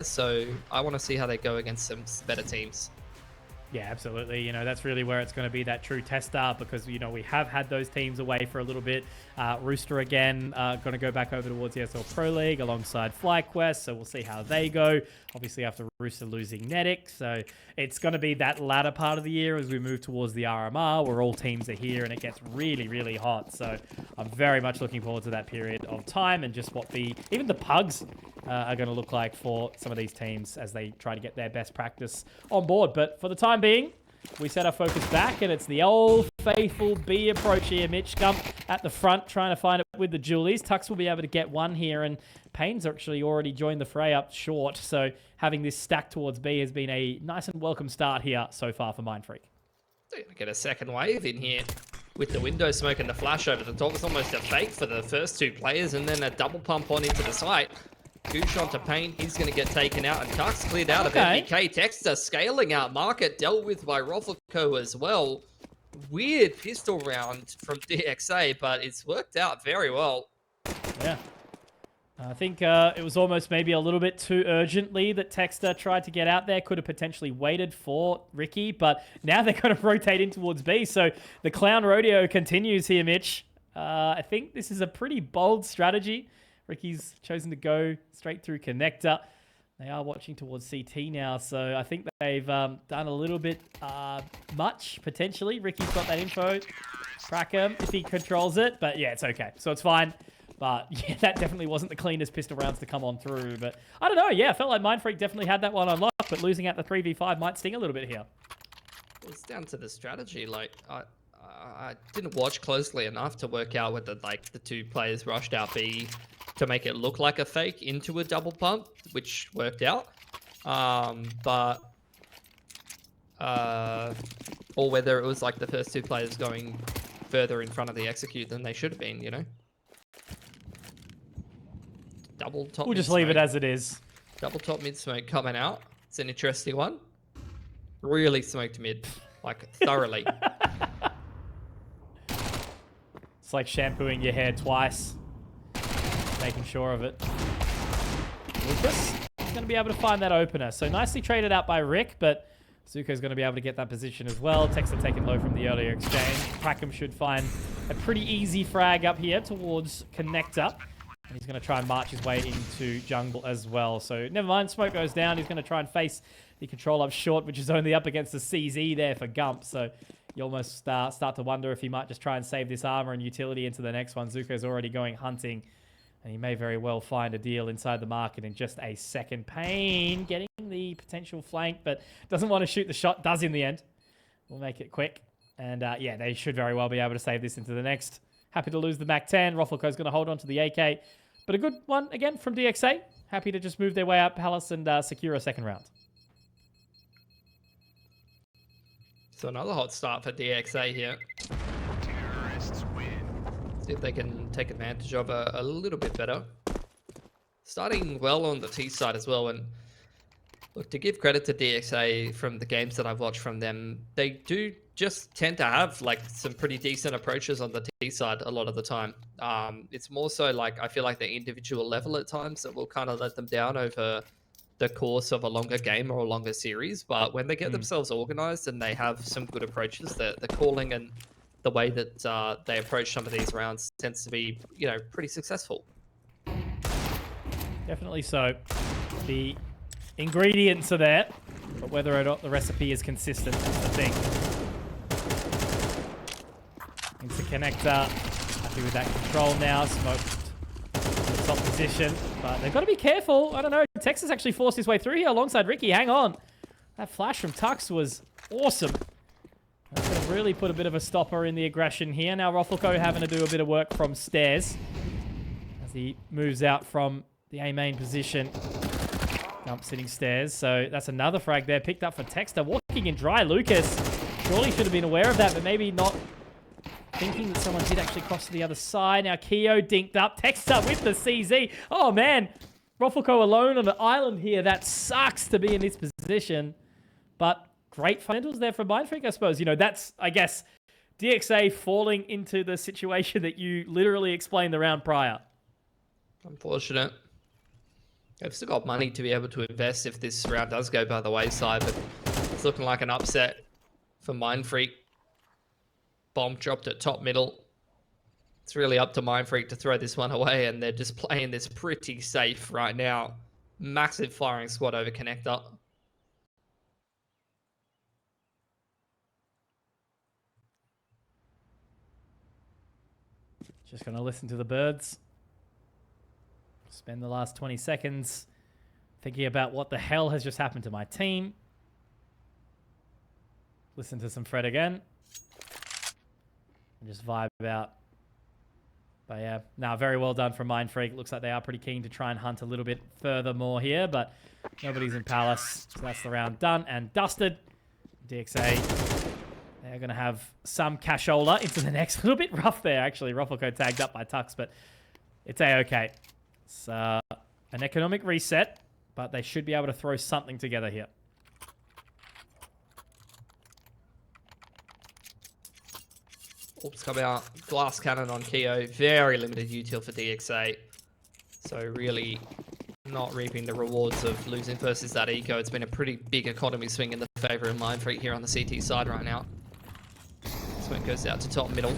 so I want to see how they go against some better teams. Yeah, absolutely. You know, that's really where it's going to be that true tester because, you know, we have had those teams away for a little bit. Rooster again, going to go back over towards the ESL Pro League alongside FlyQuest. So we'll see how they go. Obviously, after Rooster losing Netic. So it's going to be that latter part of the year as we move towards the RMR where all teams are here and it gets really, really hot. So I'm very much looking forward to that period of time and just what even the pugs are going to look like for some of these teams as they try to get their best practice on board. But for the time being, we set our focus back, and it's the old faithful B approach here. Mitch Gump at the front trying to find it with the Julies. Tux will be able to get one here, and Payne's actually already joined the fray up short. So having this stack towards B has been a nice and welcome start here so far for Mindfreak. They're going to get a second wave in here with the window smoke and the flash over the top. It's almost a fake for the first two players, and then a double pump on into the site. Goosh onto Payne, he's going to get taken out, and Tux cleared out of MBK. Texter scaling out market, dealt with by Roflico as well. Weird pistol round from DXA, but it's worked out very well. Yeah. I think it was almost maybe a little bit too urgently that Texter tried to get out there. Could have potentially waited for Ricky, but now they're going to rotate in towards B. So the clown rodeo continues here, Mitch. I think this is a pretty bold strategy. Ricky's chosen to go straight through connector. They are watching towards CT now, so I think they've done a little bit much, potentially. Ricky's got that info. Crack him if he controls it, but yeah, it's okay. So it's fine. But yeah, that definitely wasn't the cleanest pistol rounds to come on through. But I don't know, yeah, I felt like Mindfreak definitely had that one unlocked, but losing out the 3v5 might sting a little bit here. It's down to the strategy. Like, I didn't watch closely enough to work out whether the two players rushed out B to make it look like a fake into a double pump, which worked out. Or whether it was like the first two players going further in front of the execute than they should have been, you know? Double top. We'll just leave it as it is. Double top mid smoke coming out. It's an interesting one. Really smoked mid, like thoroughly. It's like shampooing your hair twice. Making sure of it. Lucas is going to be able to find that opener. So nicely traded out by Rick, but Zuko's going to be able to get that position as well. Texter taken low from the earlier exchange. Prackham should find a pretty easy frag up here towards connector. And he's going to try and march his way into jungle as well. So never mind, smoke goes down. He's going to try and face the control up short, which is only up against the CZ there for Gump. So you almost start to wonder if he might just try and save this armor and utility into the next one. Zuko's already going hunting. And he may very well find a deal inside the market in just a second. Payne getting the potential flank, but doesn't want to shoot the shot. Does in the end. We'll make it quick. And yeah, they should very well be able to save this into the next. Happy to lose the Mac 10. Roflico's going to hold on to the AK. But a good one again from DXA. Happy to just move their way up Palace and secure a second round. So another hot start for DXA here. See if they can take advantage of a little bit better. Starting well on the T side as well. And look, to give credit to DXA from the games that I've watched from them, they do just tend to have like some pretty decent approaches on the T side a lot of the time. It's more so like I feel like the individual level at times that will kind of let them down over the course of a longer game or a longer series. But when they get themselves organized and they have some good approaches, the calling and the way that they approach some of these rounds tends to be, you know, pretty successful. Definitely so. The ingredients are there, but whether or not the recipe is consistent is the thing. Into connector. Happy with that control now. Smoked the top position, but they've got to be careful. I don't know. Texas actually forced his way through here alongside Ricky. Hang on. That flash from Tux was awesome. That's going to really put a bit of a stopper in the aggression here. Now Roflico having to do a bit of work from stairs as he moves out from the A main position. Gump sitting stairs. So that's another frag there. Picked up for Texter. Walking in dry. Lucas surely should have been aware of that, but maybe not thinking that someone did actually cross to the other side. Now Keo dinked up. Texter with the CZ. Oh man. Roflico alone on the island here. That sucks to be in this position. But great fundamentals there for Mindfreak, I suppose. You know, that's, I guess, DXA falling into the situation that you literally explained the round prior. Unfortunate. They've still got money to be able to invest if this round does go by the wayside, but it's looking like an upset for Mindfreak. Bomb dropped at top middle. It's really up to Mindfreak to throw this one away, and they're just playing this pretty safe right now. Massive firing squad over connector. Just going to listen to the birds. Spend the last 20 seconds thinking about what the hell has just happened to my team. Listen to some Fred again. And just vibe out. But yeah, now very well done from Mindfreak. Looks like they are pretty keen to try and hunt a little bit further more here, but nobody's in Palace. So that's the round done and dusted. DXA, they're going to have some cashola into the next. A little bit rough there, actually. Ruffleco tagged up by Tux, but it's A-okay. It's an economic reset, but they should be able to throw something together here. Orbs come out. Glass cannon on Keo. Very limited util for DXA. So really not reaping the rewards of losing versus that eco. It's been a pretty big economy swing in the favor of Mindfreak here on the CT side right now. Swing goes out to top middle.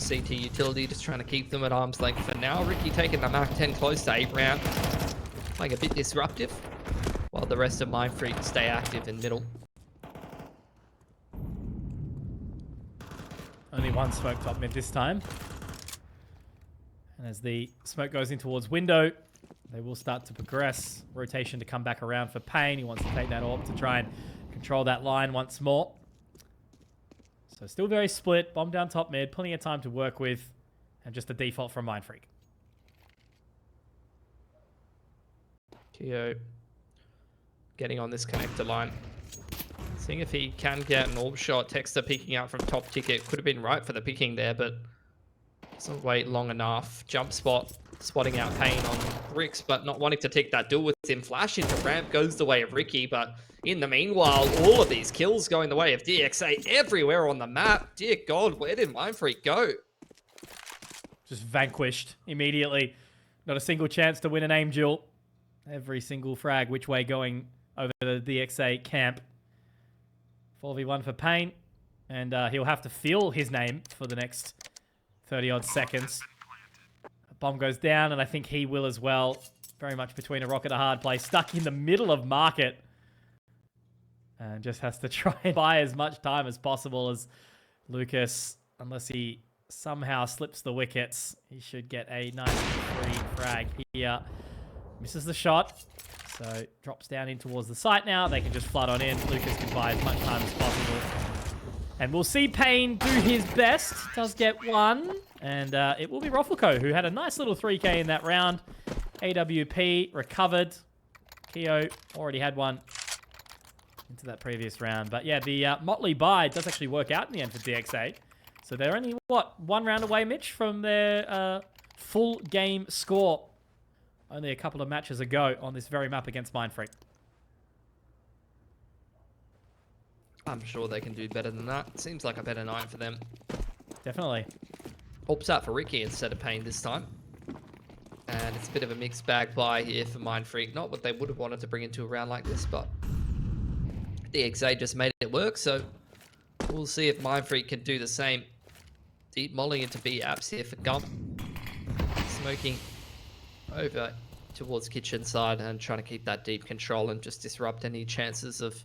CT utility just trying to keep them at arm's length for now. Ricky taking the Mark 10 close to 8 round. Playing a bit disruptive, while the rest of Mindfreak stay active in middle. Only one smoke top mid this time. And as the smoke goes in towards window, they will start to progress. Rotation to come back around for Payne. He wants to take that AWP to try and control that line once more. So still very split. Bomb down top mid. Plenty of time to work with. And just the default from Mindfreak. Keo getting on this connector line. Seeing if he can get an orb shot. Texter peeking out from top ticket. Could have been right for the picking there, but doesn't wait long enough. Jump spot. Spotting out Payne on Ricks, but not wanting to take that duel with him. Flash into ramp goes the way of Ricky, but in the meanwhile, all of these kills going the way of DXA everywhere on the map. Dear God, where did Mindfreak go? Just vanquished immediately. Not a single chance to win an aim duel. Every single frag which way going over the DXA camp. 4v1 for Payne, and he'll have to feel his name for the next 30-odd seconds. A bomb goes down, and I think he will as well. Very much between a rock and a hard place. Stuck in the middle of market. And just has to try and buy as much time as possible as Lucas, unless he somehow slips the wickets. He should get a nice free frag here. Misses the shot. So drops down in towards the site now. They can just flood on in. Lucas can buy as much time as possible. And we'll see Payne do his best. Does get one. And it will be Ruffleco, who had a nice little 3K in that round. AWP recovered. Keo already had one into that previous round. But yeah, the Motley buy does actually work out in the end for DXA. So they're only, what, one round away, Mitch, from their full game score. Only a couple of matches ago on this very map against Mindfreak. I'm sure they can do better than that. Seems like a better night for them. Definitely. Ops out for Ricky instead of Payne this time. And it's a bit of a mixed bag buy here for Mindfreak. Not what they would have wanted to bring into a round like this, but DXA just made it work, so we'll see if Mindfreak can do the same. Deep molly into B apps here for Gump. Smoking over towards kitchen side and trying to keep that deep control and just disrupt any chances of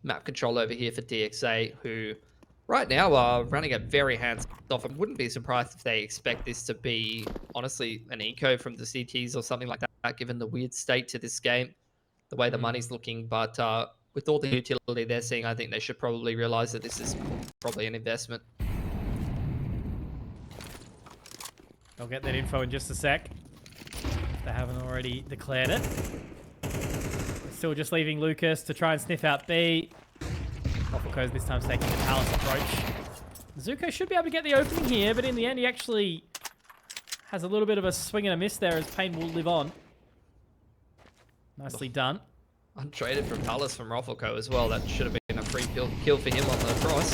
map control over here for DXA, who right now are running it very hands-off. I wouldn't be surprised if they expect this to be, honestly, an eco from the CTs or something like that, given the weird state to this game, the way the money's looking. But with all the utility they're seeing, I think they should probably realize that this is probably an investment. I'll get that info in just a sec. They haven't already declared it. Still just leaving Lucas to try and sniff out B. Ruffleco's this time taking the Palace approach. Zuko should be able to get the opening here, but in the end he actually has a little bit of a swing and a miss there as Payne will live on. Nicely done. Untraded from Palace from Ruffleco as well. That should have been a free kill for him on the cross.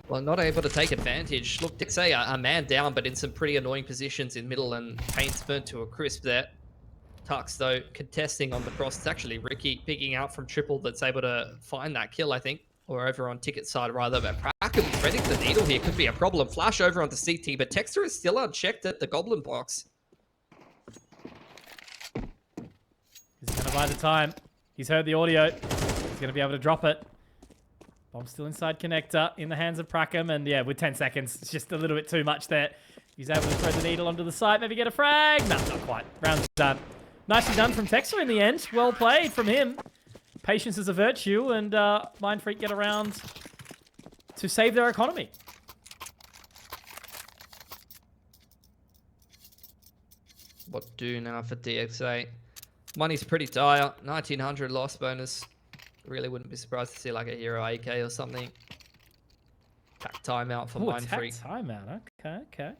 Well, not able to take advantage. Look, DXA are man down, but in some pretty annoying positions in middle, and Payne's burnt to a crisp there. Tux, though, contesting on the cross. It's actually Ricky peeking out from triple that's able to find that kill, I think. Or over on ticket side, rather. But Prackham threading the needle here could be a problem. Flash over onto CT, but Texter is still unchecked at the Goblin box. He's going to buy the time. He's heard the audio. He's going to be able to drop it. Bomb still inside connector in the hands of Prackham. And yeah, with 10 seconds, it's just a little bit too much there. He's able to thread the needle onto the side. Maybe get a frag. No, not quite. Round's done. Nicely done from Texter in the end. Well played from him. Patience is a virtue, and Mindfreak get around to save their economy. What to do now for DXA? Money's pretty dire. 1900 loss bonus. Really wouldn't be surprised to see like a hero AK or something. Attack timeout for Mindfreak. Attack timeout. Okay.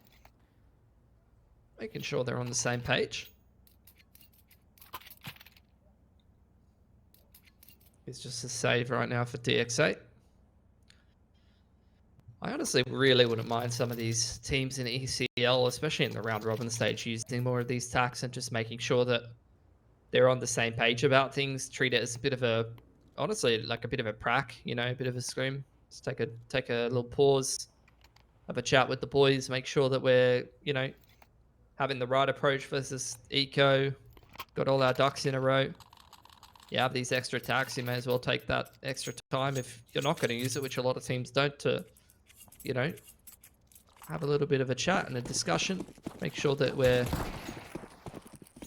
Making sure they're on the same page. It's just a save right now for DXA. I honestly really wouldn't mind some of these teams in ECL, especially in the round robin stage, using more of these tacks and just making sure that they're on the same page about things. Treat it as a bit of a, honestly, like a bit of a prac, you know, a bit of a scream. Just take a little pause, have a chat with the boys, make sure that we're, you know, having the right approach versus eco, got all our ducks in a row. You have these extra attacks, you may as well take that extra time if you're not going to use it, which a lot of teams don't, to, you know, have a little bit of a chat and a discussion. Make sure that we're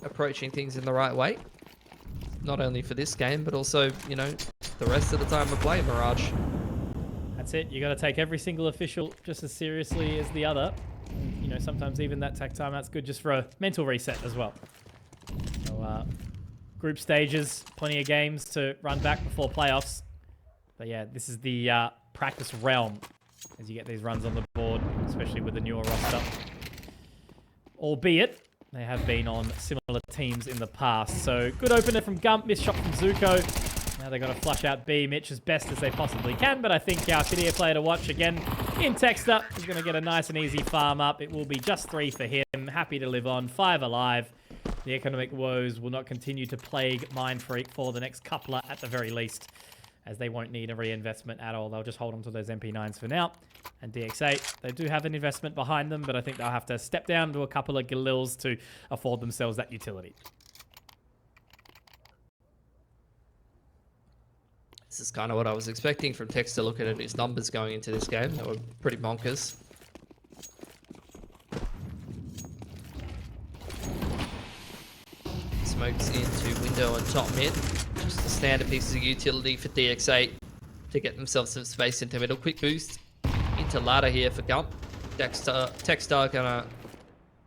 approaching things in the right way. Not only for this game, but also, you know, the rest of the time we're playing Mirage. That's it. You got to take every single official just as seriously as the other. You know, sometimes even that tech timeout's good just for a mental reset as well. So, group stages, plenty of games to run back before playoffs. But yeah, this is the practice realm as you get these runs on the board, especially with the newer roster. Albeit, they have been on similar teams in the past. So, good opener from Gump, missed shot from Zuko. Now they've got to flush out B Mitch as best as they possibly can, but I think our Kadir player to watch again in Texter is going to get a nice and easy farm up. It will be just 3 for him. Happy to live on, 5 alive. The economic woes will not continue to plague Mindfreak for the next couple at the very least, as they won't need a reinvestment at all. They'll just hold on to those MP9s for now. And DXA, they do have an investment behind them, but I think they'll have to step down to a couple of Galils to afford themselves that utility. This is kind of what I was expecting from Texter looking at his numbers going into this game. They were pretty bonkers. Smokes into window and top mid. Just the standard pieces of utility for DXA to get themselves some space into middle. Quick boost into ladder here for Gump. Texter gonna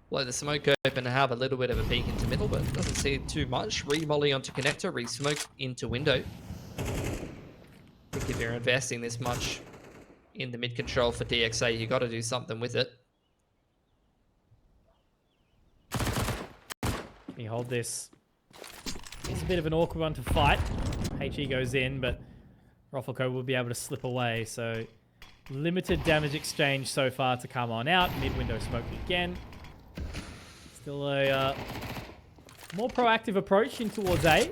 blow the smoke open and have a little bit of a peek into middle, but doesn't see too much. Re-molly onto connector, re-smoke into window. I think if you're investing this much in the mid control for DXA, you got to do something with it. Can you hold this? It's a bit of an awkward one to fight. HE goes in, but Roffelko will be able to slip away. So limited damage exchange so far to come on out. Mid-window smoke again. Still a more proactive approach in towards A.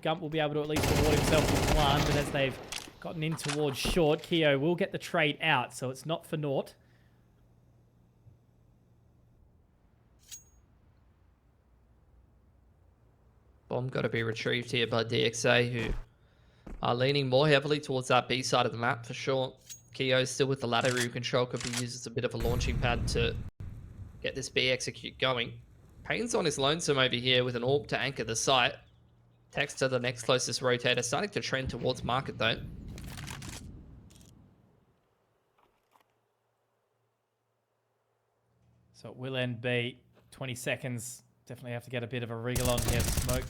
Gump will be able to at least reward himself with one, but as they've gotten in towards short, Keo will get the trade out, so it's not for naught. Bomb got to be retrieved here by DXA, who are leaning more heavily towards that B side of the map for sure. Keo still with the ladder room control, could be used as a bit of a launching pad to get this B execute going. Payne's on his lonesome over here with an AWP to anchor the site. Text to the next closest rotator, starting to trend towards market though. So it will end B. 20 seconds. Definitely have to get a bit of a wriggle on here. Smoke.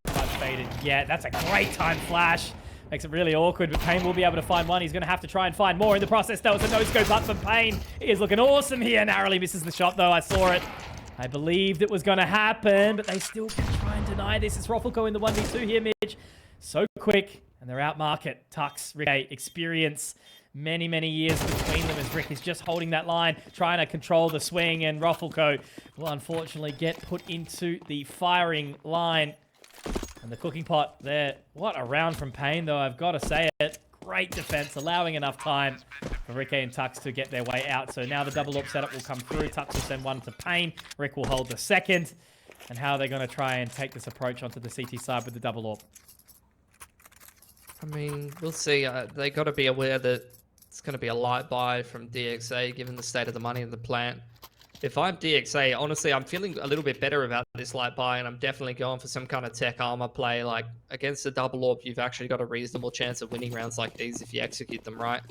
Quite faded. Yeah, that's a great time flash. Makes it really awkward, but Payne will be able to find one. He's going to have to try and find more in the process. That was a no-scope up from Payne. He is looking awesome here. Narrowly misses the shot, though. I saw it. I believed it was going to happen, but they still can try and deny this. It's Roffelko in the 1v2 here, Midge. So quick, and they're out market. Tux, Rick, experience, many, many years between them as Rick is just holding that line, trying to control the swing, and Rufflecoat will unfortunately get put into the firing line. And the cooking pot there. What a round from Payne, though, I've got to say it. Great defense, allowing enough time for Rick and Tux to get their way out. So now the double AWP setup will come through. Tux will send one to Payne. Rick will hold the second. And how they're going to try and take this approach onto the CT side with the double AWP. I mean, we'll see. They got to be aware that it's going to be a light buy from DXA, given the state of the money in the plant. If I'm DXA, honestly, I'm feeling a little bit better about this light buy, and I'm definitely going for some kind of tech armor play. Like, against the double AWP, you've actually got a reasonable chance of winning rounds like these if you execute them right.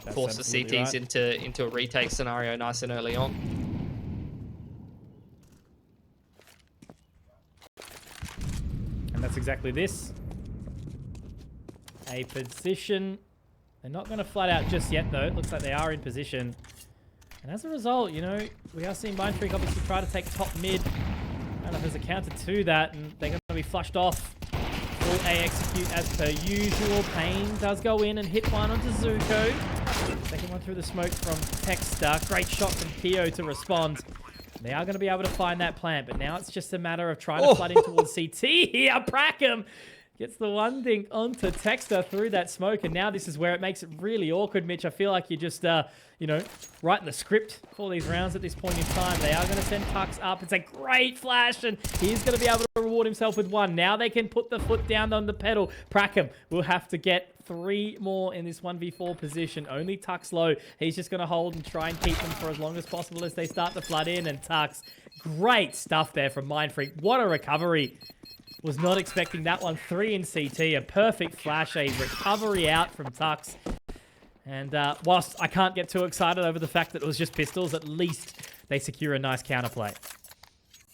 That's force the CTs right into a retake scenario nice and early on. And that's exactly this. A position. They're not going to flat out just yet, though. It looks like they are in position. And as a result, you know, we are seeing Mindfreak obviously try to take top mid. I don't know if there's a counter to that, and they're going to be flushed off. Full A execute as per usual. Payne does go in and hit one onto Zuko. Second one through the smoke from Texter. Great shot from Keo to respond. They are going to be able to find that plant, but now it's just a matter of trying to flood in towards CT here. Prackham gets the one thing onto Texter through that smoke, and now this is where it makes it really awkward, Mitch. I feel like you're just, you know, writing the script for these rounds at this point in time. They are going to send Tux up. It's a great flash, and he's going to be able to reward himself with one. Now they can put the foot down on the pedal. Prackham will have to get 3 more in this 1v4 position. Only Tux low. He's just going to hold and try and keep them for as long as possible as they start to flood in, and Tux. Great stuff there from Mindfreak. What a recovery. Was not expecting that one. 3 in CT. A perfect flash. A recovery out from Tux. And whilst I can't get too excited over the fact that it was just pistols, at least they secure a nice counterplay.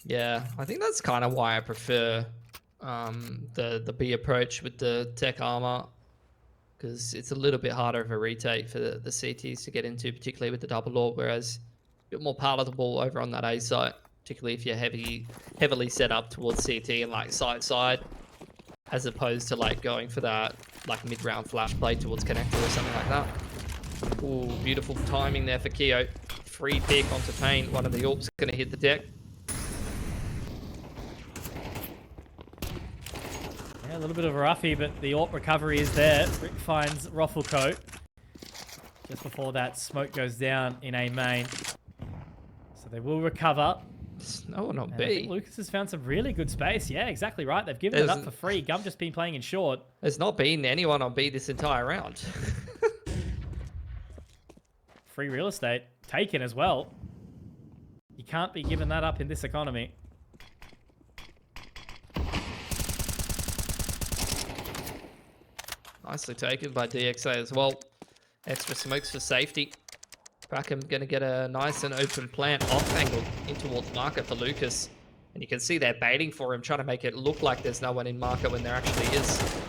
Yeah, I think that's kind of why I prefer the B approach with the tech armor. Because it's a little bit harder of a retake for the CTs to get into, particularly with the double AWP. Whereas a bit more palatable over on that A site. Particularly if you're heavily set up towards CT and like side, as opposed to like going for that like mid-round flash play towards connector or something like that. Ooh, beautiful timing there for Keo. Free pick onto Payne. One of the AWPs gonna hit the deck. Yeah, a little bit of a roughie, but the AWP recovery is there. Rick finds Rufflecoat just before that smoke goes down in A main. So they will recover. No one on and B. I think Lucas has found some really good space. Yeah, exactly right. They've given it up for free. Gum just been playing in short. There's not been anyone on B this entire round. Free real estate. Taken as well. You can't be giving that up in this economy. Nicely taken by DXA as well. Extra smokes for safety. Prackham going to get a nice and open plant off angle in towards market for Lucas. And you can see they're baiting for him, trying to make it look like there's no one in market when there actually is.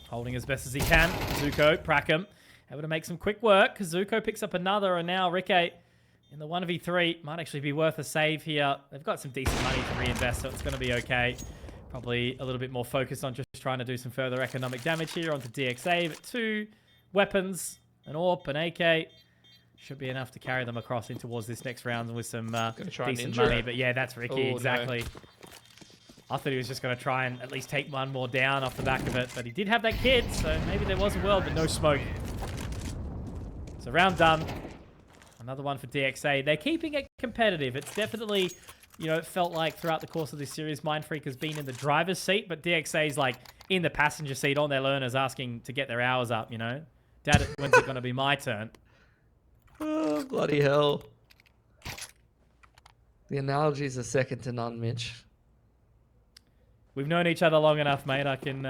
Holding as best as he can. Zuko, Prackham, able to make some quick work. Zuko picks up another, and now Rikke in the 1v3 might actually be worth a save here. They've got some decent money to reinvest, so it's going to be okay. Probably a little bit more focused on just trying to do some further economic damage here onto DXA. But 2 weapons, an AWP, an AK, should be enough to carry them across in towards this next round with some decent money. But yeah, that's Rikke, exactly. No. I thought he was just going to try and at least take one more down off the back of it. But he did have that kid, so maybe there was a world, but no smoke. So round done. Another one for DXA. They're keeping it competitive. It's definitely, you know, it felt like throughout the course of this series, Mindfreak has been in the driver's seat, but DXA is like in the passenger seat on their learners asking to get their hours up, you know? Dad, when's it going to be my turn? Oh, bloody hell. The analogies are second to none, Mitch. We've known each other long enough, mate. I can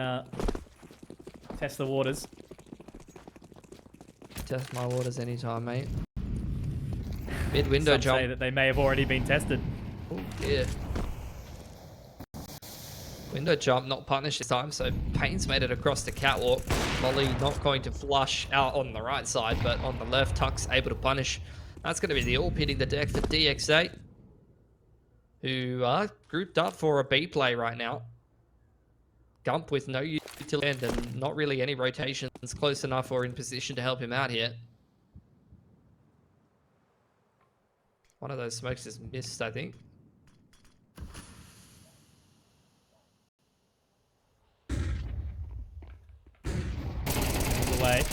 test the waters. Test my waters anytime, mate. Mid window jump. Say that they may have already been tested. Oh, yeah. Window jump, not punished this time, so Payne's made it across the catwalk. Molly not going to flush out on the right side, but on the left, Tuck's able to punish. That's going to be the AWP hitting the deck for DXA, who are grouped up for a B play right now. Gump with no utility and not really any rotations close enough or in position to help him out here. One of those smokes is missed, I think. Away.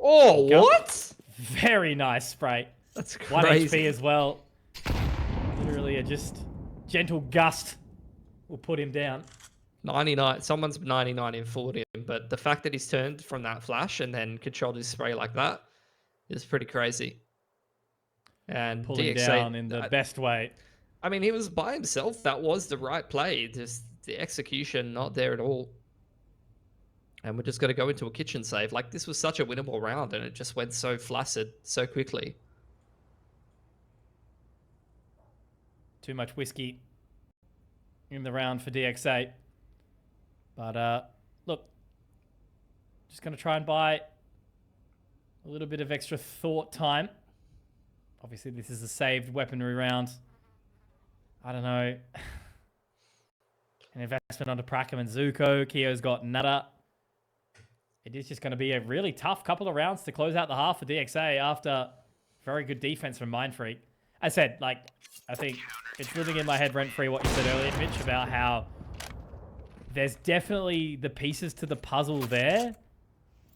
Oh, Gump. what? Very nice spray. That's crazy. 1 HP as well. Literally a just gentle gust will put him down. 99. Someone's 99 in 40, but the fact that he's turned from that flash and then controlled his spray like that is pretty crazy. And Pull him DXA, down in the best way. I mean, he was by himself. That was the right play. Just the execution not there at all. And we're just going to go into a kitchen save. Like, this was such a winnable round, and it just went so flaccid so quickly. Too much whiskey in the round for DXA. But, look. Just going to try and buy a little bit of extra thought time. Obviously, this is a saved weaponry round. I don't know. An investment onto Prackham and Zuko. Keo's got nada. It is just going to be a really tough couple of rounds to close out the half for DXA after very good defense from Mindfreak. I said, like, I think it's living in my head rent-free what you said earlier, Mitch, about how there's definitely the pieces to the puzzle there,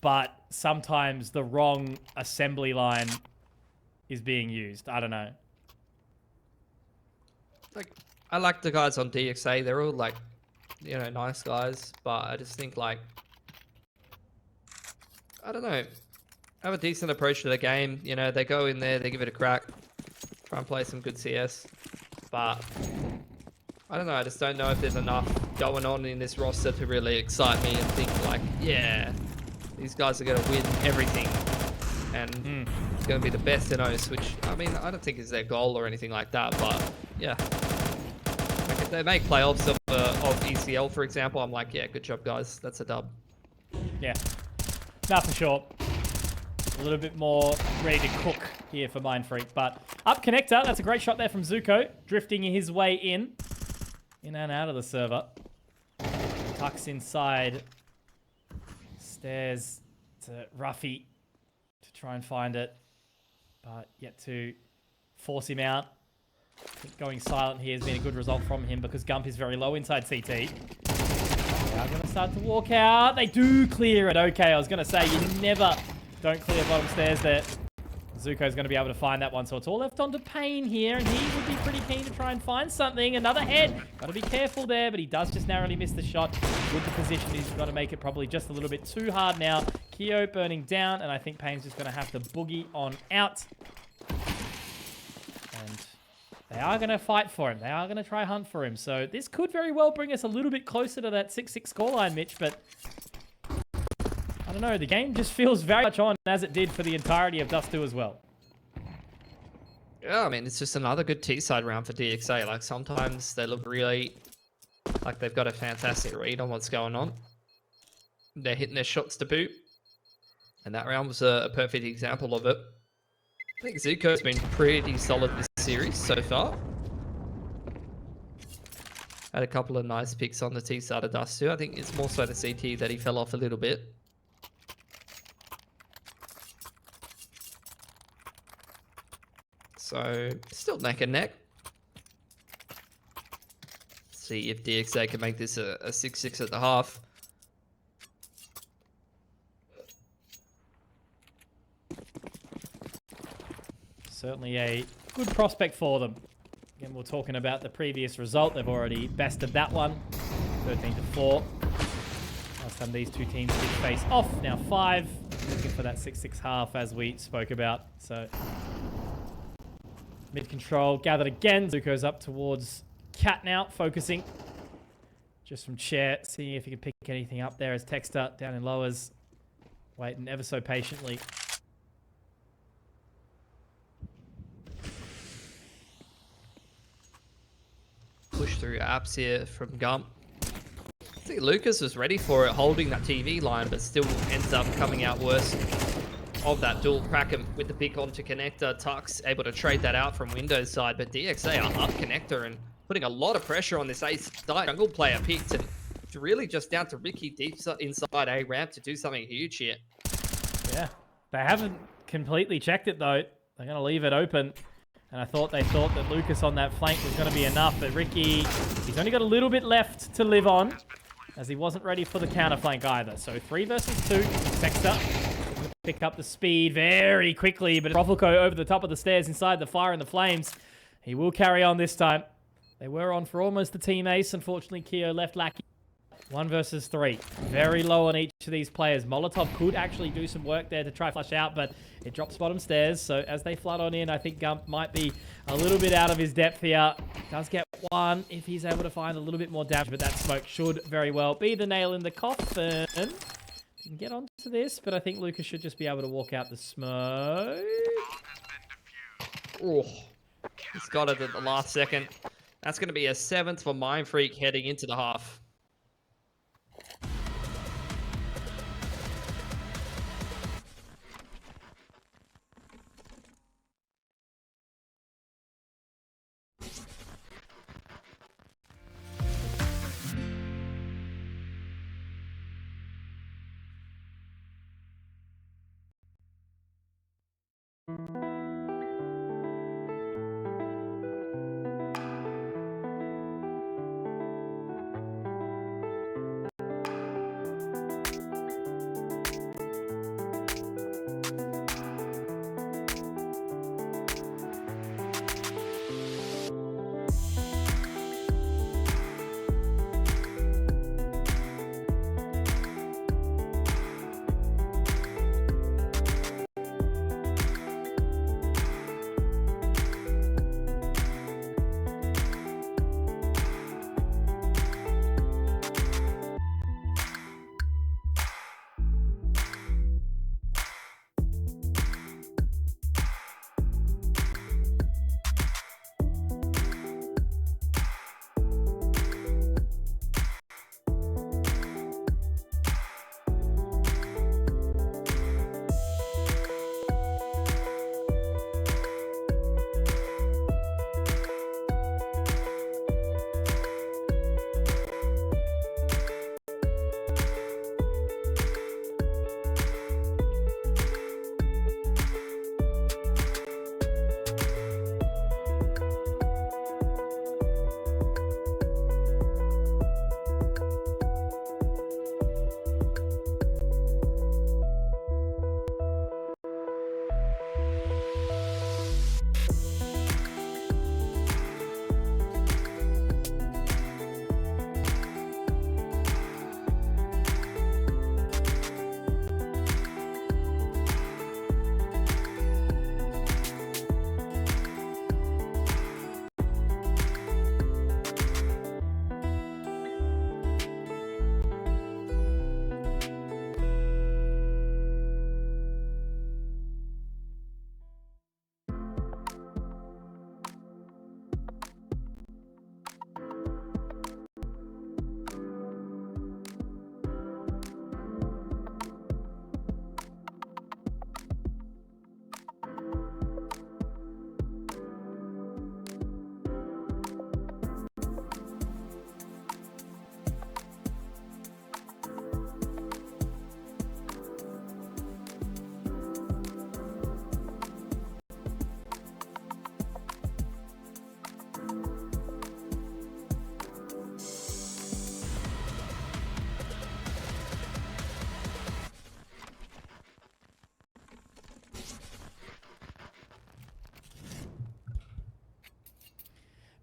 but sometimes the wrong assembly line is being used. I don't know. Like, I like the guys on DXA. They're all, like, you know, nice guys, but I just think, like, I don't know, have a decent approach to the game. You know, they go in there, they give it a crack, try and play some good CS. But I don't know, I just don't know if there's enough going on in this roster to really excite me and think like, yeah, these guys are going to win everything and it's going to be the best in OS, which, I mean, I don't think is their goal or anything like that, but yeah. Like if they make playoffs of ECL, for example, I'm like, yeah, good job, guys. That's a dub. Yeah. Not for sure. A little bit more ready to cook here for Mindfreak. But up connector. That's a great shot there from Zuko. Drifting his way in and out of the server. Tucks inside. Stairs to Ruffy to try and find it. But yet to force him out. I think going silent here has been a good result from him because Gump is very low inside CT. They are going to start to walk out. They do clear it. Okay, I was going to say, you never don't clear bottom stairs there. Zuko's going to be able to find that one, so it's all left onto Payne here, and he would be pretty keen to try and find something. Another head. Got to be careful there, but he does just narrowly miss the shot. With the position, he's got to make it probably just a little bit too hard now. Keo burning down, and I think Payne's just going to have to boogie on out. And they are going to fight for him. They are going to try hunt for him. So this could very well bring us a little bit closer to that 6-6 scoreline, Mitch. But I don't know. The game just feels very much on as it did for the entirety of Dust 2 as well. Yeah, I mean, it's just another good T-side round for DXA. Like, sometimes they look really like they've got a fantastic read on what's going on. They're hitting their shots to boot. And that round was a perfect example of it. I think Zuko's been pretty solid this series so far. Had a couple of nice picks on the T side of Dust too. I think it's more so the CT that he fell off a little bit. So, still neck and neck. See if DXA can make this a 6-6 at the half. Certainly a good prospect for them. Again, we're talking about the previous result. They've already bested that one, 13-4. Last time these two teams did face off. Now 5. Looking for that 6-6 half as we spoke about. So mid control gathered again. Zuko's up towards Cat now, focusing just from chair, seeing if he can pick anything up there as Texter down in lowers, waiting ever so patiently. Push through apps here from Gump. I think Lucas was ready for it, holding that TV line, but still ends up coming out worse of that dual. Prackham with the pick onto connector. Tux able to trade that out from Windows side, but DXA are up connector and putting a lot of pressure on this ace jungle player picked. And it's really just down to Ricky deep inside A ramp to do something huge here. Yeah, they haven't completely checked it though. They're going to leave it open. And I thought they thought that Lucas on that flank was going to be enough, but Ricky, he's only got a little bit left to live on, as he wasn't ready for the counter flank either. So 3 versus 2, Sexter pick up the speed very quickly, but Provolco over the top of the stairs inside the fire and the flames. He will carry on this time. They were on for almost the team ace. Unfortunately, Keo left lacking. 1 versus 3. Very low on each of these players. Molotov could actually do some work there to try flush out, but it drops bottom stairs. So as they flood on in, I think Gump might be a little bit out of his depth here. Does get 1 if he's able to find a little bit more damage, but that smoke should very well be the nail in the coffin. You can get onto this, but I think Lucas should just be able to walk out the smoke. Oh, he's got it at the last second. That's going to be a 7th for Mindfreak heading into the half.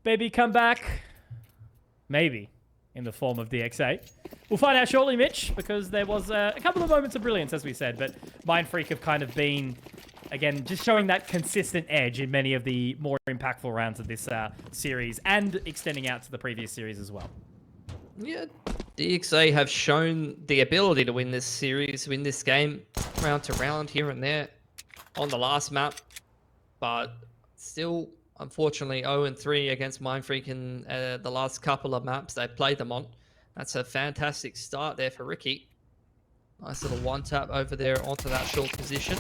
Baby come back. Maybe. In the form of DXA. We'll find out shortly, Mitch, because there was a couple of moments of brilliance, as we said, but Mindfreak have kind of been, again, just showing that consistent edge in many of the more impactful rounds of this series, and extending out to the previous series as well. Yeah, DXA have shown the ability to win this series, win this game, round to round, here and there, on the last map, but still, unfortunately, 0-3 against Mindfreak in the last couple of maps they played them on. That's a fantastic start there for Ricky. Nice little one-tap over there onto that short position.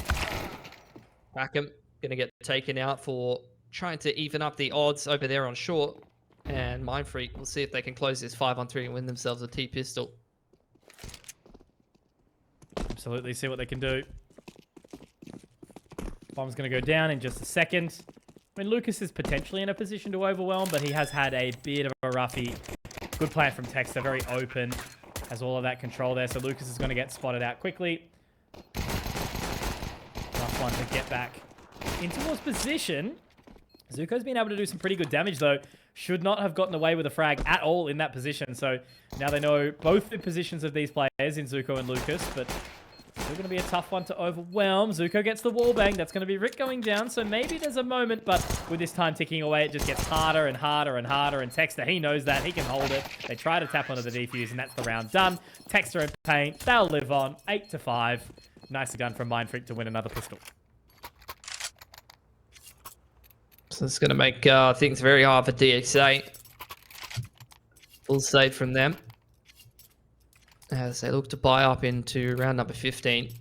Rackham going to get taken out for trying to even up the odds over there on short. And Mindfreak will see if they can close this 5-on-3 and win themselves a T-pistol. Absolutely, see what they can do. Bomb's going to go down in just a second. I mean, Lucas is potentially in a position to overwhelm, but he has had a bit of a roughie. Good plan from Texter, very open. Has all of that control there, so Lucas is going to get spotted out quickly. Last one to get back in towards position. Zuko's been able to do some pretty good damage, though. Should not have gotten away with a frag at all in that position. So now they know both the positions of these players in Zuko and Lucas, but still going to be a tough one to overwhelm. Zuko gets the wall bang. That's going to be Rick going down, so maybe there's a moment, but with this time ticking away, it just gets harder and harder and harder, and Texter, he knows that. He can hold it. They try to tap onto the defuse, and that's the round done. Texter and Paint, they'll live on. 8-5. Nicely done from Mindfreak to win another pistol. So it's going to make things very hard for DXA. Full save from them as they look to buy up into round number 15.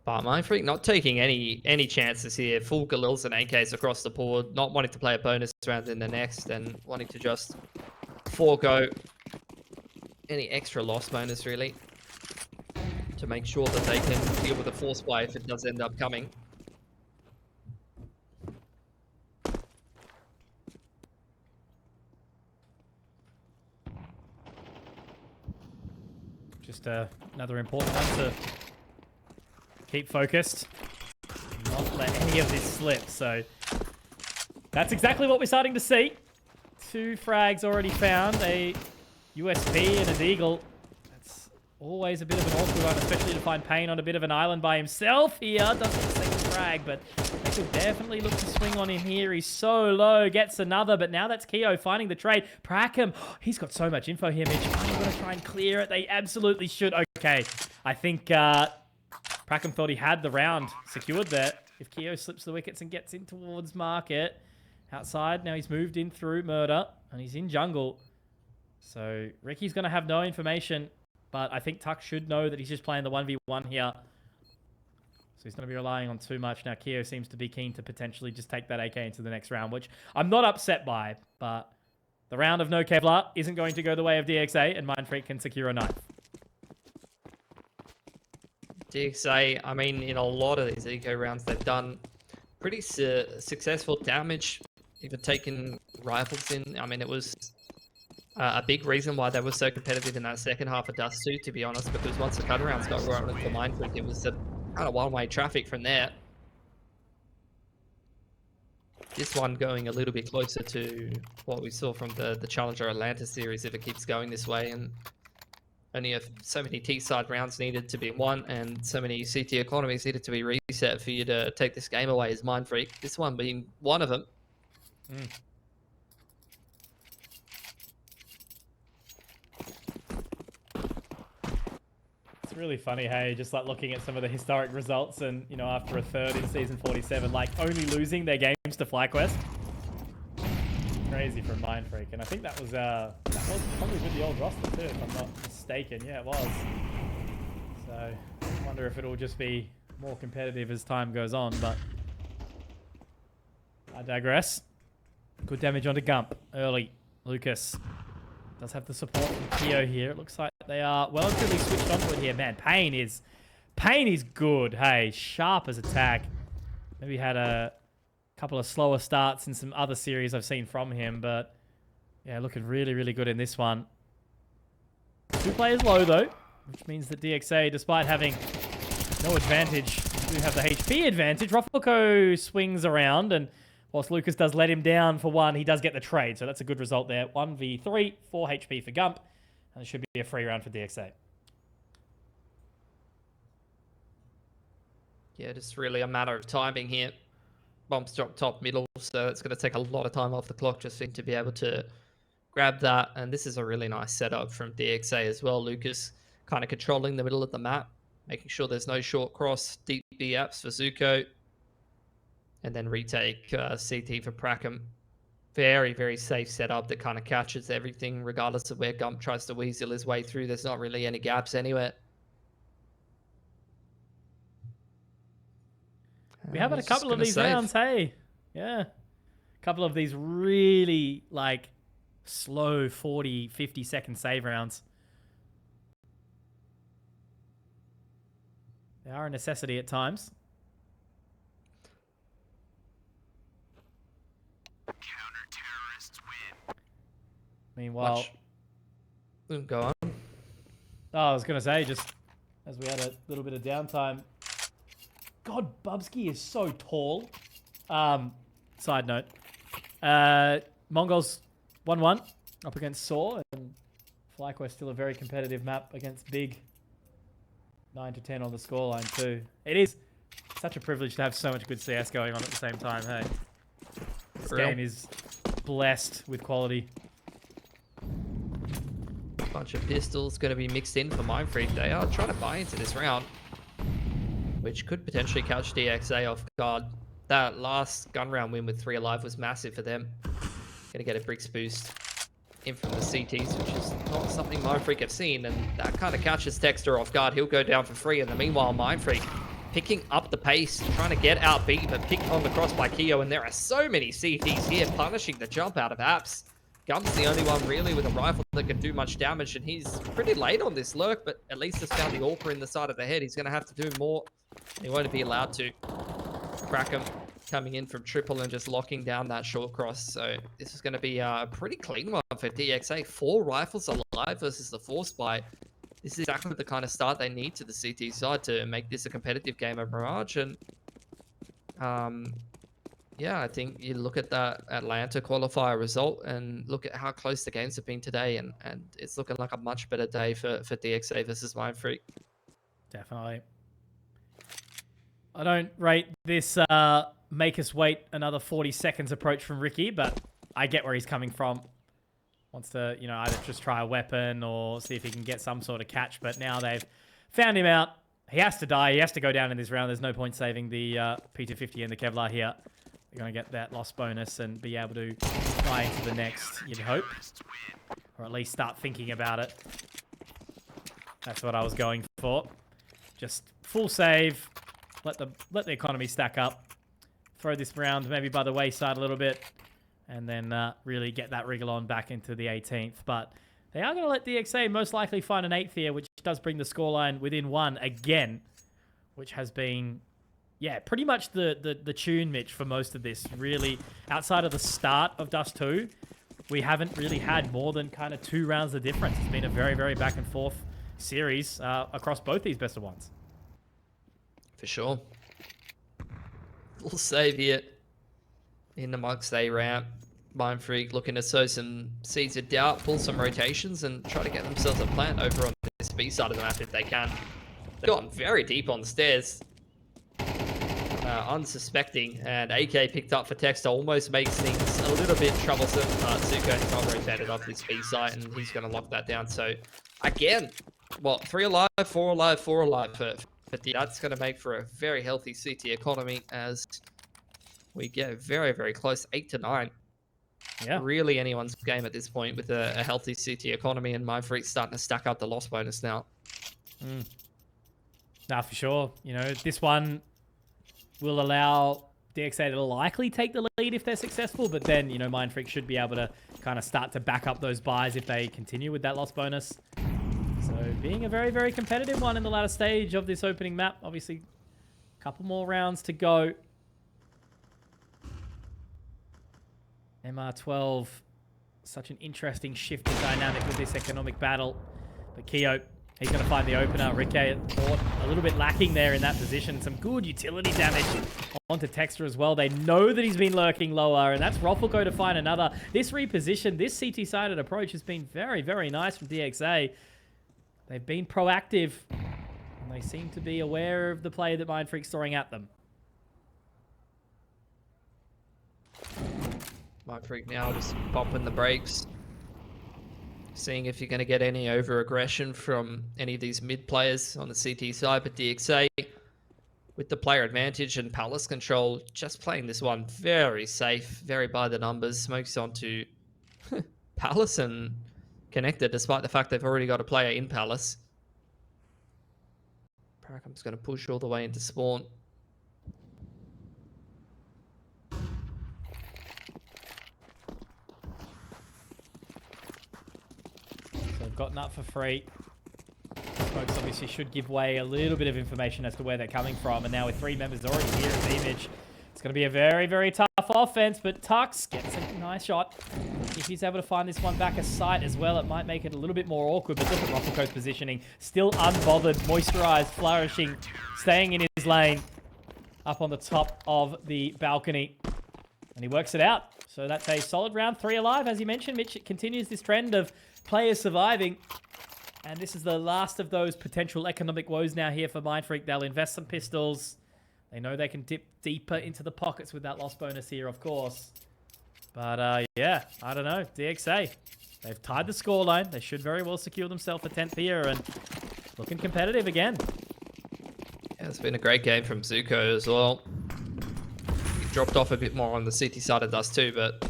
But Mindfreak not taking any chances here. Full Galils and AKs across the board. Not wanting to play a bonus round in the next and wanting to just forego any extra loss bonus, really, to make sure that they can deal with a force play if it does end up coming. Just another important one to keep focused. Not let any of this slip. So that's exactly what we're starting to see. 2 frags already found. A USP and a Deagle. That's always a bit of an awkward one, especially to find Payne on a bit of an island by himself here. Doesn't get a second frag, but they could definitely look to swing on him here. He's so low. Gets another, but now that's Keo finding the trade. Prackham, he's got so much info here, Mitch. I'm going to try and clear it. They absolutely should. Okay, I think Prackham thought he had the round secured there. If Keo slips the wickets and gets in towards Market. Outside, now he's moved in through Murder, and he's in jungle. So Ricky's going to have no information, but I think Tuck should know that he's just playing the 1v1 here. So he's going to be relying on too much. Now Keo seems to be keen to potentially just take that AK into the next round, which I'm not upset by, but the round of no Kevlar isn't going to go the way of DXA, and Mindfreak can secure a knife. DXA, I mean, in a lot of these eco rounds, they've done pretty successful damage, even taken rifles in. I mean, it was a big reason why they were so competitive in that second half of Dust 2, to be honest, because once the cut rounds got rolling for Mindfreak, it was a kind of one-way traffic from there. This one going a little bit closer to what we saw from the Challenger Atlanta series, if it keeps going this way, and only so many T-side rounds needed to be won, and so many CT economies needed to be reset for you to take this game away as Mindfreak. This one being one of them. It's really funny, hey, just like looking at some of the historic results and, you know, after a third in Season 47, like only losing their games to FlyQuest. Crazy from Mindfreak, and I think that was probably with the old roster too, if I'm not mistaken. Yeah, it was. So I wonder if it'll just be more competitive as time goes on, but I digress. Good damage onto Gump early. Lucas does have the support from Keo here. It looks like they are well and truly switched onto it here. Man, Payne is good. Hey, sharp as attack. Maybe had a couple of slower starts in some other series I've seen from him, but yeah, looking really, really good in this one. 2 players low though, which means that DXA, despite having no advantage, do have the HP advantage. Roffelko swings around, and whilst Lucas does let him down for 1, he does get the trade, so that's a good result there. 1v3, 4 HP for Gump, and it should be a free round for DXA. Yeah, just really a matter of timing here. Bombs drop top middle, so it's going to take a lot of time off the clock just for him to be able to grab that. And this is a really nice setup from DXA as well. Lucas kind of controlling the middle of the map, making sure there's no short cross, deep B apps for Zuko, and then retake CT for Prackham. Very, very safe setup that kind of catches everything, regardless of where Gump tries to weasel his way through. There's not really any gaps anywhere. We have had a couple of these rounds, hey. Yeah. A couple of these really, like, slow 40, 50-second save rounds. They are a necessity at times. Counter-terrorists win. Meanwhile... Go on. Oh, I was going to say, just as we had a little bit of downtime. God, Bubsky is so tall. Side note. Mongols 1-1 up against Saw. And FlyQuest still a very competitive map against Big. 9-10 on the scoreline too. It is such a privilege to have so much good CS going on at the same time, hey? This game is blessed with quality. Bunch of pistols going to be mixed in for Mindfreak. They are trying to buy into this round, which could potentially catch DXA off guard. That last gun round win with 3 alive was massive for them. Going to get a bricks boost in from the CTs, which is not something Mindfreak have seen, and that kind of catches Texter off guard. He'll go down for free, and the meanwhile, Mindfreak picking up the pace, trying to get out B, but picked on the cross by Keo, and there are so many CTs here punishing the jump out of Apps. Gum's the only one really with a rifle that can do much damage, and he's pretty late on this lurk, but at least has found the AWPer in the side of the head. He's going to have to do more. He won't be allowed to. Crackham coming in from triple and just locking down that short cross. So this is going to be a pretty clean one for DXA. 4 rifles alive versus the 4 spy. This is exactly the kind of start they need to the CT side to make this a competitive game of Mirage. And yeah, I think you look at that Atlanta qualifier result and look at how close the games have been today, and it's looking like a much better day for DXA versus Mindfreak. Definitely. I don't rate this make us wait another 40 seconds approach from Ricky, but I get where he's coming from. Wants to, you know, either just try a weapon or see if he can get some sort of catch, but now they've found him out. He has to die. He has to go down in this round. There's no point saving the P250 and the Kevlar here. They're going to get that loss bonus and be able to fly into the next, you'd hope. Or at least start thinking about it. That's what I was going for. Just full save. Let the economy stack up. Throw this round maybe by the wayside a little bit. And then really get that wriggle on back into the 18th. But they are going to let DXA most likely find an 8th here, which does bring the scoreline within 1 again. Which has been... yeah, pretty much the tune, Mitch, for most of this. Really, outside of the start of Dust 2, we haven't really had more than kind of 2 rounds of difference. It's been a very, very back and forth series across both these best of ones. For sure. Full save here in amongst A ramp. Mindfreak looking to sow some seeds of doubt, pull some rotations, and try to get themselves a plant over on this B side of the map if they can. They've gotten very deep on the stairs. Unsuspecting, and AK picked up for Texter almost makes things a little bit troublesome. Zuko has not rotated off this B site, and he's going to lock that down. So, again, what, 3 alive, 4 alive, 4 alive for that's going to make for a very healthy CT economy as we get very, very close, 8 to 9. Yeah. Really anyone's game at this point with a healthy CT economy, and Mindfreak's starting to stack up the loss bonus now. Nah, for sure. You know, this one will allow DXA to likely take the lead if they're successful, but then, you know, Mindfreak should be able to kind of start to back up those buys if they continue with that loss bonus. So being a very, very competitive one in the latter stage of this opening map. Obviously, a couple more rounds to go. MR12, such an interesting shift in dynamic with this economic battle. But Keo, he's going to find the opener. Ricky thought a little bit lacking there in that position. Some good utility damage onto Texter as well. They know that he's been lurking lower, and that's Roffelko to find another. This reposition, this CT-sided approach has been very, very nice from DXA. They've been proactive, and they seem to be aware of the play that Mindfreak's throwing at them. Mindfreak now just popping the brakes. Seeing if you're going to get any over-aggression from any of these mid players on the CT side, but DXA, with the player advantage and palace control, just playing this one very safe, very by the numbers. Smokes onto palace and connected, despite the fact they've already got a player in palace. Parakam's going to push all the way into spawn. They've gotten up for free. Smokes obviously should give way a little bit of information as to where they're coming from. And now with 3 members already here at the image, it's going to be a very, very tough offense. But Tux gets a nice shot. If he's able to find this one back a sight as well, it might make it a little bit more awkward. But look at Rufflecoat's positioning. Still unbothered, moisturized, flourishing, staying in his lane. Up on the top of the balcony. And he works it out. So that's a solid round 3 alive. As you mentioned, Mitch, it continues this trend of players surviving. And this is the last of those potential economic woes now here for Mindfreak. They'll invest some pistols. They know they can dip deeper into the pockets with that loss bonus here, of course. But, yeah, I don't know. DXA, they've tied the scoreline. They should very well secure themselves a 10th here and looking competitive again. Yeah, it's been a great game from Zuko as well. He dropped off a bit more on the CT side of Dust too, but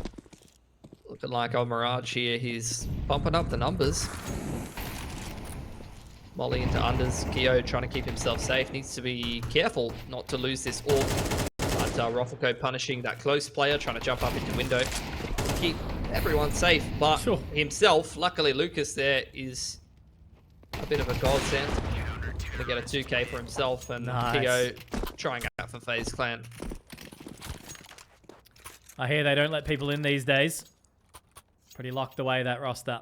looking like on Mirage here, he's bumping up the numbers. Molly into unders. Keo trying to keep himself safe. Needs to be careful not to lose this orb. But Rufflecoat punishing that close player, trying to jump up into window. Keep everyone safe, but himself. Luckily, Lucas there is a bit of a godsend. Gonna get a 2k for himself, and Keo trying out for FaZe Clan. I hear they don't let people in these days. Pretty locked away, that roster.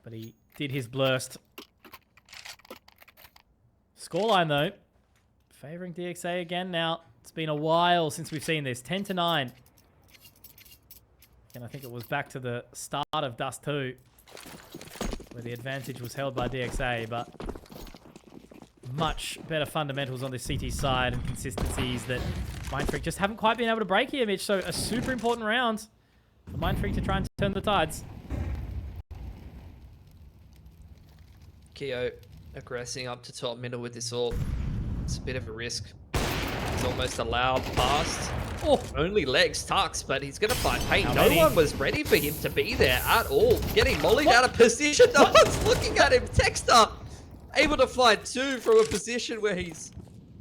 But he did his blurst. Scoreline, though, favoring DXA again now. It's been a while since we've seen this. 10-9. And I think it was back to the start of Dust 2, where the advantage was held by DXA, but much better fundamentals on the CT side and consistencies that Mindfreak just haven't quite been able to break here, Mitch. So a super important round for Mindfreak to try and turn the tides. Keo aggressing up to top middle with this orb. It's a bit of a risk. It's almost a loud pass. Oh, only legs Tux, but he's going to find Payne. No one was ready for him to be there at all. Getting mollied out of position. No one's looking at him. Texter able to find 2 from a position where he's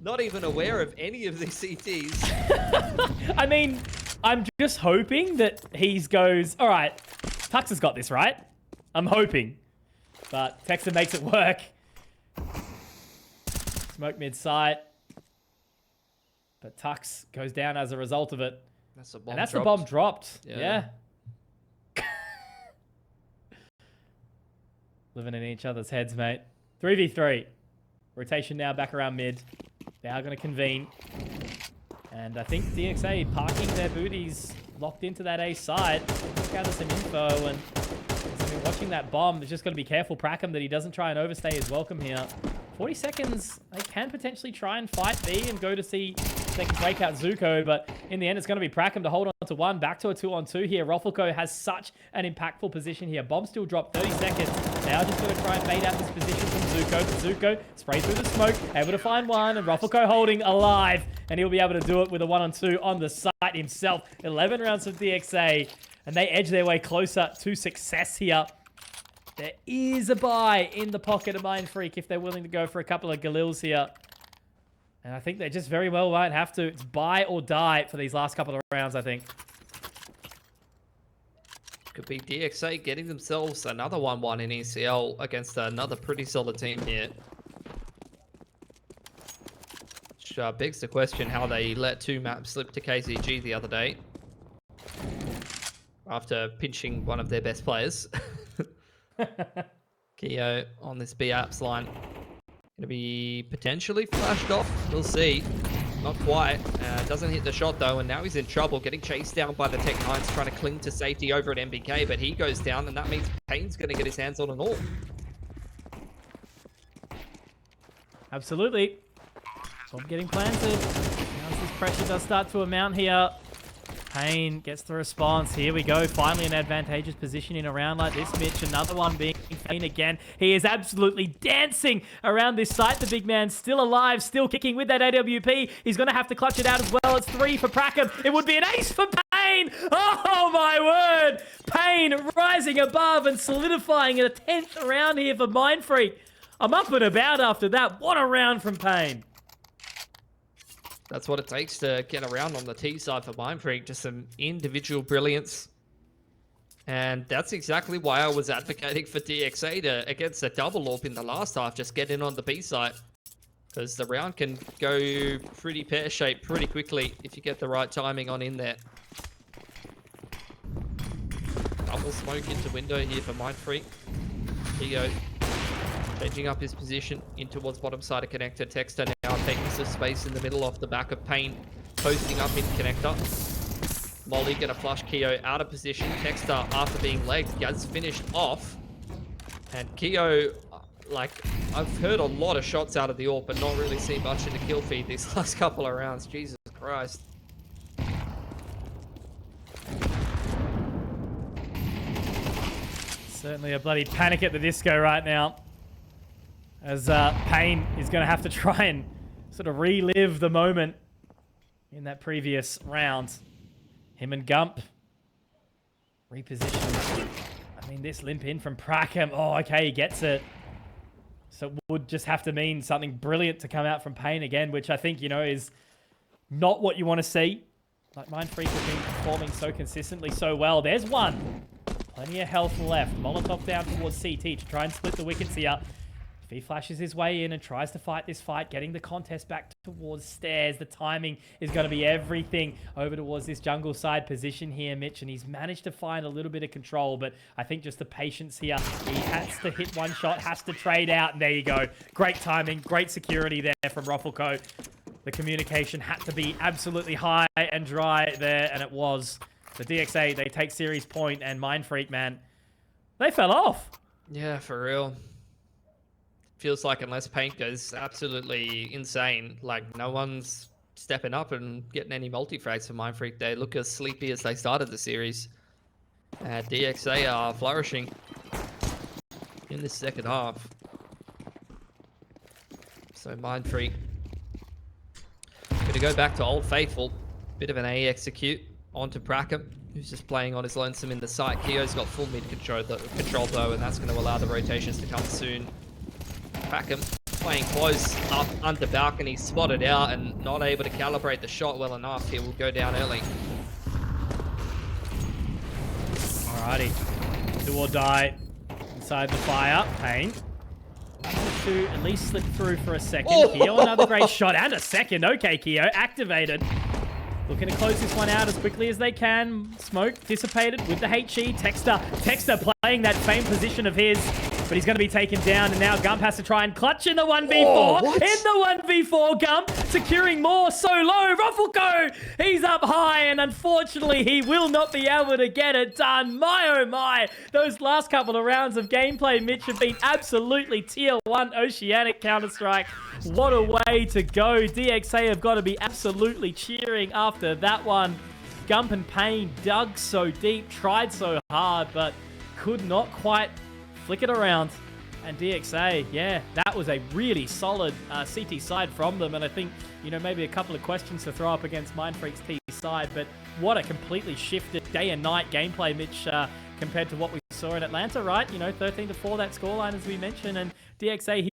not even aware of any of these CTs. I mean, I'm just hoping that he goes, all right, Tux has got this, right? I'm hoping. But Texter makes it work. Smoke mid-sight. But Tux goes down as a result of it. That's a bomb. And that's the bomb dropped. Yeah. Living in each other's heads, mate. 3v3. Rotation now back around mid. They are going to convene. And I think DXA parking their booties locked into that A side. Let's gather some info. And watching that bomb, there's just got to be careful, Prackham, that he doesn't try and overstay his welcome here. 40 seconds, they can potentially try and fight B and go to see if they can break out Zuko, but in the end, it's going to be Prackham to hold on to 1. Back to a 2-on-2 here. Rufflecoat has such an impactful position here. Bomb still dropped 30 seconds. They are just going to try and bait out this position from Zuko. But Zuko sprays through the smoke, able to find 1, and Rufflecoat holding alive, and he'll be able to do it with a 1-on-2 on the site himself. 11 rounds of DXA, and they edge their way closer to success here. There is a buy in the pocket of Mindfreak if they're willing to go for a couple of Galils here. And I think they just very well might have to. It's buy or die for these last couple of rounds, I think. Could be DXA getting themselves another 1-1 in ECL against another pretty solid team here. Which begs the question how they let 2 maps slip to KZG the other day. After pinching one of their best players. Keo on this B apps line. Gonna be potentially flashed off. We'll see. Not quite. Doesn't hit the shot though, and now he's in trouble. Getting chased down by the Tech Knights, trying to cling to safety over at MBK, but he goes down, and that means Payne's gonna get his hands on an all. Absolutely. Bomb getting planted. Now this pressure does start to amount here. Payne gets the response. Here we go. Finally an advantageous position in a round like this, Mitch. Another one being Payne again. He is absolutely dancing around this site. The big man still alive, still kicking with that AWP. He's going to have to clutch it out as well. It's 3 for Prackham. It would be an ace for Payne. Oh, my word. Payne rising above and solidifying a 10th round here for Mindfreak. I'm up and about after that. What a round from Payne. That's what it takes to get around on the T side for Mindfreak. Just some individual brilliance. And that's exactly why I was advocating for DXA to, against a double AWP in the last half, just get in on the B site. Because the round can go pretty pear-shaped pretty quickly if you get the right timing on in there. Double smoke into window here for Mindfreak. Keo changing up his position in towards bottom side of connector. Texter now taking some space in the middle off the back of Payne. Posting up in connector. Molly gonna flush Keo out of position. Texter, after being legged, gets finished off. And Keo, like, I've heard a lot of shots out of the AWP, but not really seen much in the kill feed these last couple of rounds. Jesus Christ. Certainly a bloody panic at the disco right now. As Payne is going to have to try and sort of relive the moment in that previous round. Him and Gump repositioned. I mean, this limp in from Prackham. Oh, okay, he gets it. So it would just have to mean something brilliant to come out from Payne again, which I think, you know, is not what you want to see. Like, Mindfreak have been performing so consistently so well. There's one. Plenty of health left. Molotov down towards CT to try and split the wickets here. If he flashes his way in and tries to fight this fight, getting the contest back towards stairs, the timing is going to be everything over towards this jungle side position here, Mitch, and he's managed to find a little bit of control, but I think just the patience here. He has to hit one shot, has to trade out, and there you go. Great timing, great security there from Rufflecoat. The communication had to be absolutely high and dry there, and it was. The DXA, they take series point, and Mindfreak, man, they fell off. Yeah, for real. Feels like unless Paint goes absolutely insane, like no one's stepping up and getting any multi-frags for Mindfreak. They look as sleepy as they started the series. DXA are flourishing in the second half. So Mindfreak going to go back to Old Faithful. Bit of an A execute onto Prackham, who's just playing on his lonesome in the site. Keo's got full mid control though, and that's going to allow the rotations to come soon. Prackham playing close up under balcony, spotted out and not able to calibrate the shot well enough. He will go down early. Alrighty, do or die inside the fire. Payne to at least slip through for a second. Oh! Keo, another great shot and a second. Okay, Keo activated. Looking to close this one out as quickly as they can. Smoke dissipated with the HE. Texter playing that famed position of his, but he's going to be taken down, and now Gump has to try and clutch in the 1v4. Oh, in the 1v4, Gump securing more so low. Ruffleco, he's up high, and unfortunately, he will not be able to get it done. My, oh my. Those last couple of rounds of gameplay, Mitch, have been absolutely tier 1 Oceanic Counter-Strike. What a way to go. DXA have got to be absolutely cheering after that one. Gump and Payne dug so deep, tried so hard, but could not quite flick it around. And DXA, yeah, that was a really solid CT side from them. And I think, you know, maybe a couple of questions to throw up against Mindfreak's T side, but what a completely shifted day and night gameplay, Mitch, compared to what we saw in Atlanta, right? You know, 13-4 that scoreline, as we mentioned, and DXA here